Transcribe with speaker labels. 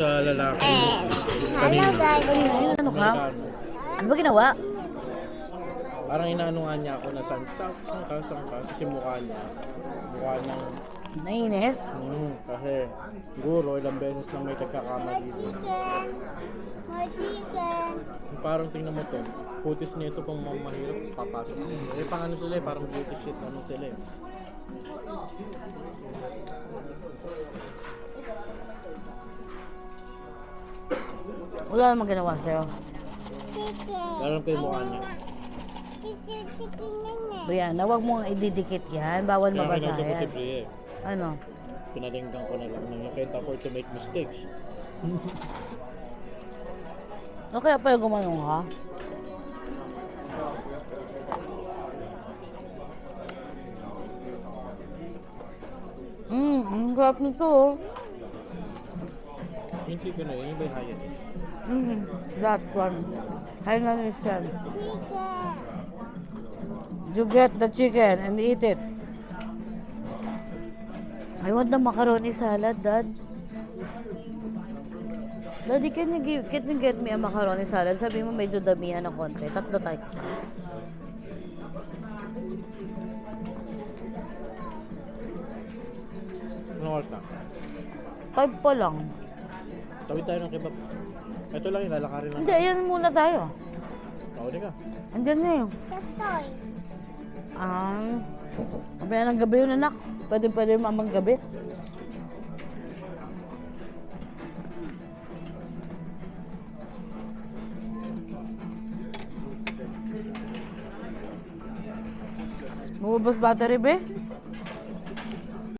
Speaker 1: Sa lalaki.
Speaker 2: Hello
Speaker 1: Kanina.
Speaker 2: guys.
Speaker 3: Ano ka?
Speaker 1: Amerikano.
Speaker 3: Ano ba ginawa?
Speaker 1: Parang inaano nga niya ako na saan ka. Kasi mukha niya. Mukha niyang,
Speaker 3: Nainis?
Speaker 1: kasi siguro ilang beses lang may nagkakamali dito.
Speaker 2: Chicken. More chicken.
Speaker 1: Parang tingnan mo to. Putis nito pang mahirap papasok. Eh pang ano sila eh, parang beauty shit ano sila eh.
Speaker 3: Wala namang ginawa sa'yo.
Speaker 2: Chicken.
Speaker 1: Parang ko yung mukha niya.
Speaker 2: Chicken na.
Speaker 3: Brianna, wag mong ididikit yan. Bawal
Speaker 1: Kaya kinausap ko si
Speaker 3: mabasahin.
Speaker 1: Brie eh.
Speaker 3: Ano?
Speaker 1: Pinalinggan ko na lang na you can't afford to make mistakes.
Speaker 3: Ano kaya pala gumanong ka? Ang sarap nito oh.
Speaker 1: Yung chicken na yun, yung ba yung high end?
Speaker 3: That one. Hainanese yan.
Speaker 2: Chicken.
Speaker 3: You get the chicken and eat it. I want the macaroni salad, Dad. Daddy, can you get me a macaroni salad? Sabi mo medyo damihan ng konti. Tatlo tayo.
Speaker 1: Anong oras na?
Speaker 3: 5 pa lang.
Speaker 1: Tawid tayo ng kebab. Ito lang yung lalakarin lang.
Speaker 3: Hindi, ayan muna tayo.
Speaker 1: Tawid ka.
Speaker 3: Andyan na yun.
Speaker 2: Toy.
Speaker 3: Mamaya ng gabi yun, anak. Pwede mamang gabi. Mubos battery, be?